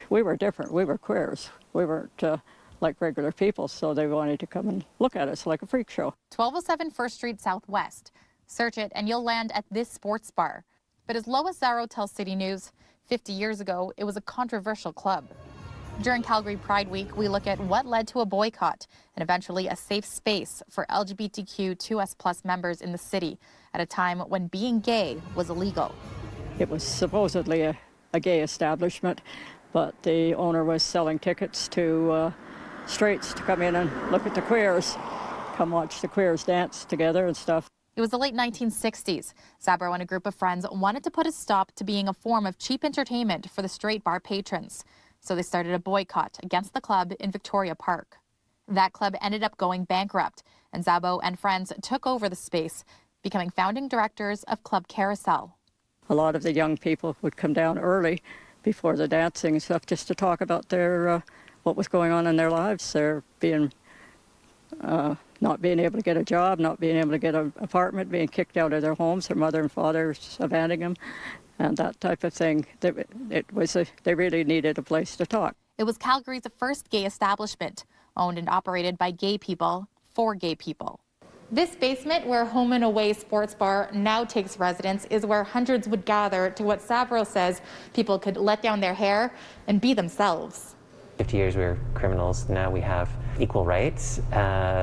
We were different. We were queers. We weren't like regular people, so they wanted to come and look at us like a freak show. 1207 1st Street Southwest. Search it and you'll land at this sports bar. But as Lois Zaro tells City News, 50 years ago, it was a controversial club. During Calgary Pride Week, we look at what led to a boycott and eventually a safe space for LGBTQ2S+ members in the city at a time when being gay was illegal. It was supposedly a gay establishment, but the owner was selling tickets to straights to come in and look at the queers, come watch the queers dance together and stuff. It was the late 1960s. Zabro and a group of friends wanted to put a stop to being a form of cheap entertainment for the straight bar patrons. So they started a boycott against the club in Victoria Park. That club ended up going bankrupt, and Zabo and friends took over the space, becoming founding directors of Club Carousel. A lot of the young people would come down early before the dancing and stuff just to talk about their what was going on in their lives. They're being not being able to get a job, not being able to get an apartment, being kicked out of their homes, their mother and father abandoning them, and that type of thing. They really needed a place to talk. It was Calgary's first gay establishment, owned and operated by gay people for gay people. This basement, where Home and Away Sports Bar now takes residence, is where hundreds would gather to what Sabro says people could let down their hair and be themselves. 50 years we were criminals, now we have equal rights,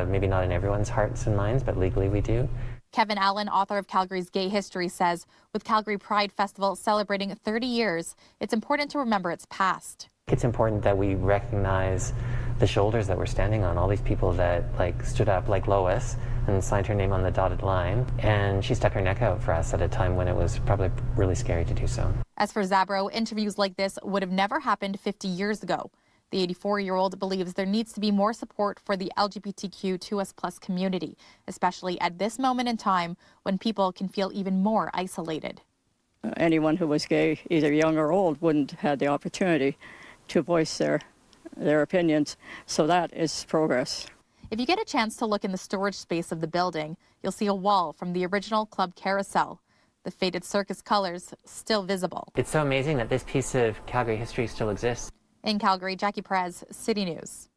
maybe not in everyone's hearts and minds, but legally we do. Kevin Allen, author of Calgary's Gay History, says with Calgary Pride Festival celebrating 30 years, it's important to remember its past. It's important that we recognize the shoulders that we're standing on, all these people that stood up like Lois and signed her name on the dotted line, and she stuck her neck out for us at a time when it was probably really scary to do so. As for Zabro, interviews like this would have never happened 50 years ago. The 84-year-old believes there needs to be more support for the LGBTQ2S+ community, especially at this moment in time when people can feel even more isolated. Anyone who was gay, either young or old, wouldn't have the opportunity to voice their opinions, so that is progress. If you get a chance to look in the storage space of the building, you'll see a wall from the original Club Carousel. The faded circus colors still visible. It's so amazing that this piece of Calgary history still exists. In Calgary, Jackie Perez, City News.